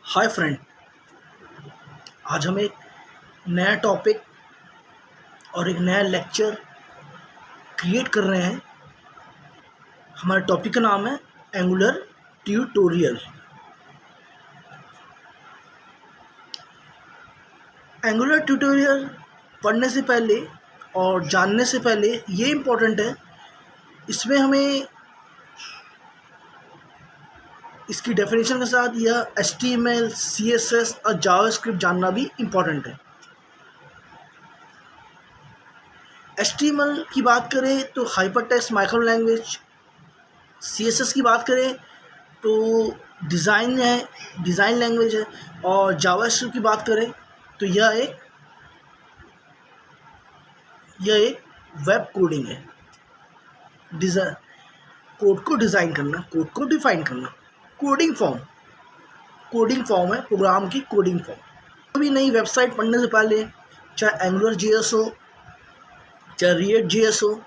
Hi friend. आज हम एक नया टॉपिक और एक नया लेक्चर क्रिएट कर रहे हैं। हमारे टॉपिक का नाम है एंगुलर ट्यूटोरियल। एंगुलर ट्यूटोरियल पढ़ने से पहले और जानने से पहले ये इम्पोर्टेंट है, इसमें हमें इसकी डेफिनेशन के साथ यह HTML, CSS और जावास्क्रिप्ट जानना भी इम्पोर्टेंट है। HTML की बात करें तो हाइपरटेक्स्ट माइक्रो लैंग्वेज, CSS की बात करें तो डिज़ाइन लैंग्वेज है, और जावास्क्रिप्ट की बात करें तो यह एक वेब कोडिंग है। कोड को डिज़ाइन करना, कोड को डिफाइन करना, कोडिंग फॉर्म है, प्रोग्राम की कोडिंग फॉर्म। कोई नई वेबसाइट पढ़ने से पहले, चाहे एंगुलर JS हो, चाहे रिएक्ट JS हो,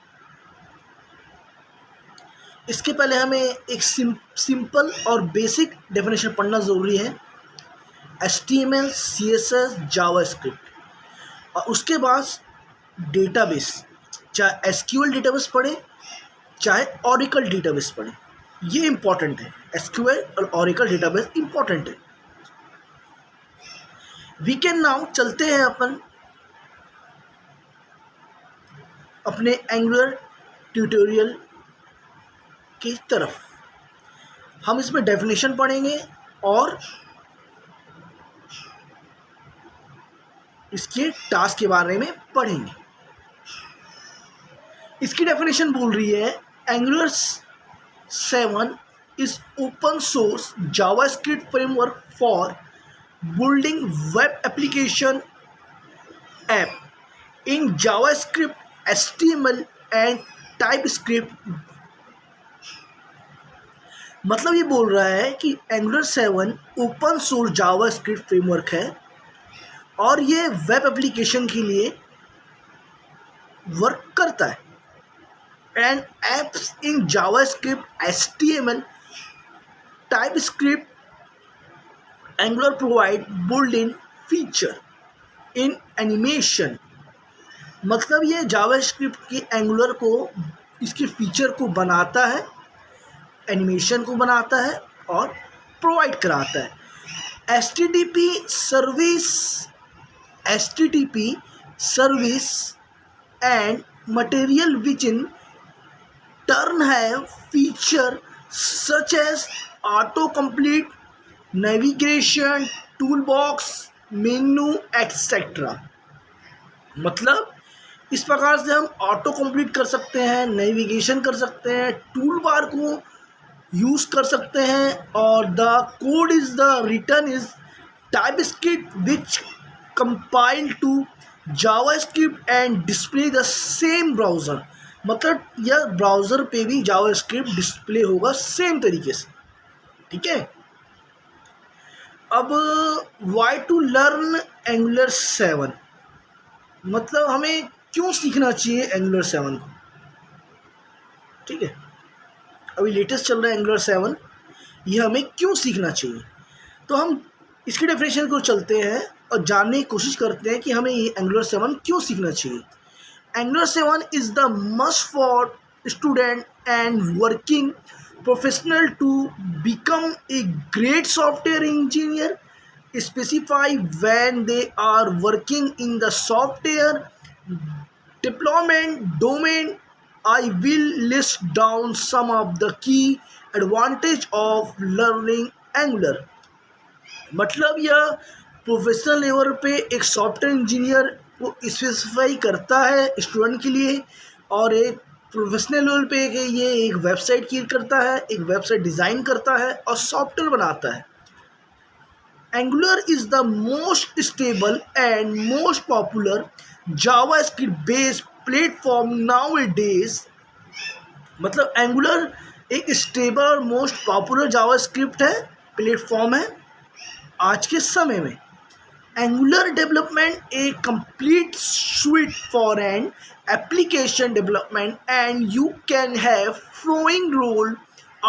इसके पहले हमें एक सिंपल और बेसिक डेफिनेशन पढ़ना ज़रूरी है, HTML, CSS, जावास्क्रिप्ट। और उसके बाद डेटाबेस, चाहे SQL डेटाबेस पढ़े, चाहे ओरेकल डेटाबेस पढ़े, ये इम्पॉर्टेंट है। SQL और ओरेकल डेटाबेस इम्पॉर्टेंट है। वीकेंड नाउ चलते हैं अपने एंगुलर ट्यूटोरियल की तरफ। हम इसमें डेफिनेशन पढ़ेंगे और इसके टास्क के बारे में पढ़ेंगे। इसकी डेफिनेशन बोल रही है, angular 7 is open source JavaScript framework for building web application app in JavaScript, HTML and TypeScript. मतलब ये बोल रहा है कि angular 7 open source JavaScript framework है और ये वेब एप्लीकेशन के लिए वर्क करता है। And apps in JavaScript, HTML, TypeScript, Angular provide built-in feature in animation। मतलब ये जावास्क्रिप्ट की एंगुलर को, इसके फीचर को बनाता है, एनिमेशन को बनाता है और प्रोवाइड कराता है। HTTP service and material which in turn have feature such as autocomplete, navigation, toolbox, menu, etc। मतलब इस प्रकार से हम ऑटो कंप्लीट कर सकते हैं, नेविगेशन कर सकते हैं, टूल बार को यूज़ कर सकते हैं, और the code is the return is TypeScript which compile to JavaScript and display the same browser. मतलब यह ब्राउज़र पे भी जावास्क्रिप्ट डिस्प्ले होगा सेम तरीके से। ठीक है। अब वाई टू लर्न एंगुलर 7, मतलब हमें क्यों सीखना चाहिए एंगुलर 7 को। ठीक है, अभी लेटेस्ट चल रहा है एंगुलर 7, यह हमें क्यों सीखना चाहिए। तो हम इसकी डेफिनेशन को चलते हैं और जानने की कोशिश करते हैं कि हमें ये एंगुलर 7 क्यों सीखना चाहिए। Angular 7 is the must for student and working professional to become a great software engineer, specify when they are working in the software deployment domain. I will list down some of the key advantage of learning Angular। मतलब यह professional level पे एक software engineer को specify करता है student के लिए, और एक प्रोफेशनल लेवल पे ये एक वेबसाइट क्रिएट करता है, एक वेबसाइट डिज़ाइन करता है और सॉफ्टवेयर बनाता है। Angular is the most stable and most popular JavaScript based platform nowadays. मतलब एंगुलर एक स्टेबल और मोस्ट पॉपुलर जावास्क्रिप्ट है, प्लेटफॉर्म है आज के समय में। Angular development a complete suite for an application development, and you can have flowing role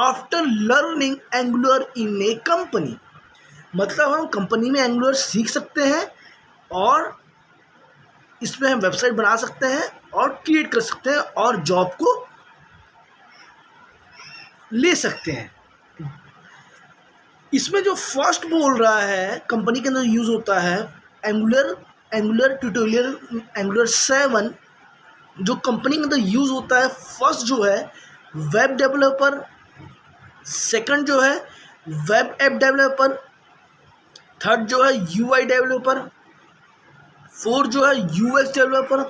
after learning Angular in a company। मतलब हम कंपनी में एंगुलर सीख सकते हैं और इसमें हम वेबसाइट बना सकते हैं और क्रिएट कर सकते हैं और जॉब को ले सकते हैं। इसमें जो फर्स्ट बोल रहा है कंपनी के अंदर यूज़ होता है एंगुलर ट्यूटोरियल एंगुलर 7 जो कंपनी के अंदर यूज़ होता है। फर्स्ट जो है वेब डेवलपर, सेकंड जो है वेब ऐप डेवलपर, थर्ड जो है यूआई डेवलपर, फोर्थ जो है यूएक्स डेवलपर,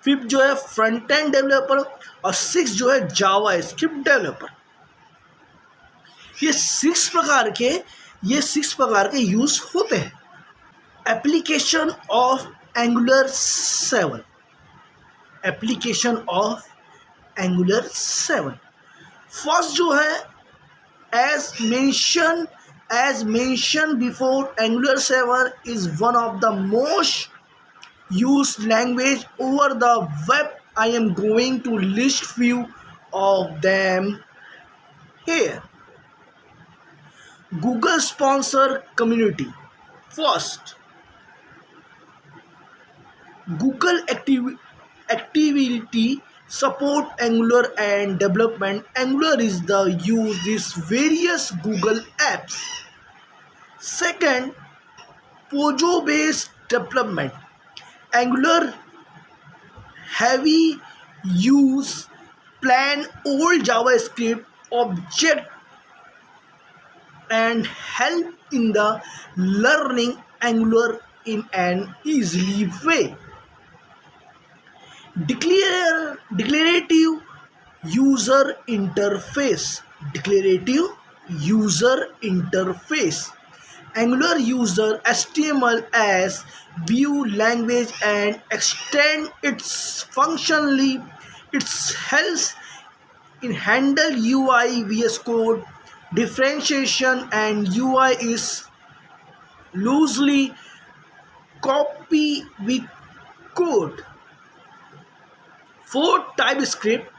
फिफ्थ जो है फ्रंट एंड डेवलपर और सिक्स जो है जावा स्क्रिप्ट डेवलपर। ये सिक्स प्रकार के यूज होते हैं। Application of angular 7, application of angular 7 first जो है as mentioned before, Angular 7 is one of the most used language over the web. I am going to list few of them here. Google sponsor community. First, Google activity support Angular and development. Angular is the use these various Google apps. Second, Pojo based development. Angular heavy use plain old JavaScript object and help in the learning Angular in an easily way. Declarative user interface. Angular user HTML as view language and extend its functionally. It helps in handle UI VS Code differentiation and UI is loosely copy with code. Fourth, TypeScript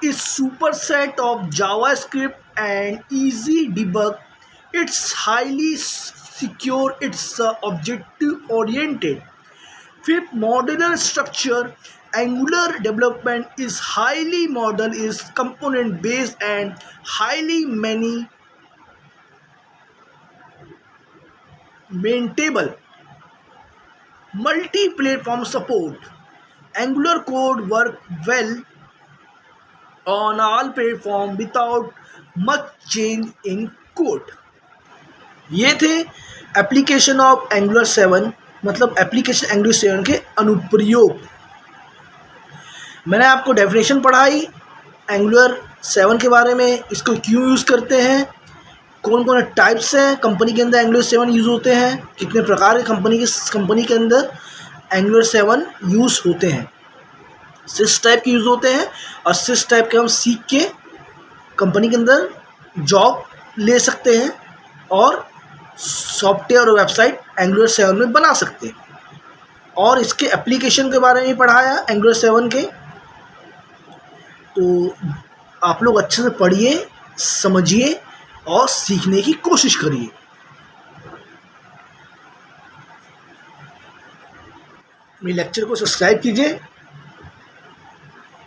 is superset of JavaScript and easy debug. It's highly secure. It's objective oriented. Fifth, modular structure. Angular development is highly model, is component based and highly maintainable. Multi-platform support. Angular code work well on all platform without much change in code. ये थे application of angular 7 मतलब application angular 7 के अनुप्रयोग। मैंने आपको definition पढ़ाई angular 7 के बारे में, इसको क्यों यूज़ करते हैं, कौन कौन टाइप्स हैं कंपनी के अंदर एंगुलर 7 यूज़ होते हैं, कितने प्रकार के कंपनी के अंदर एंगुलर 7 यूज़ होते हैं। 6 टाइप के यूज़ होते हैं और 6 टाइप के हम सीख के कंपनी के अंदर जॉब ले सकते हैं और सॉफ्टवेयर और वेबसाइट एंगुलर 7 में बना सकते हैं। और इसके एप्लीकेशन के बारे में पढ़ाया एंगुलर 7 के। तो आप लोग अच्छे से पढ़िए, समझिए और सीखने की कोशिश करिए। मेरे लेक्चर को सब्सक्राइब कीजिए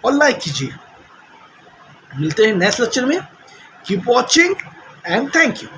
और लाइक कीजिए। मिलते हैं नेक्स्ट लेक्चर में। Keep watching and thank you.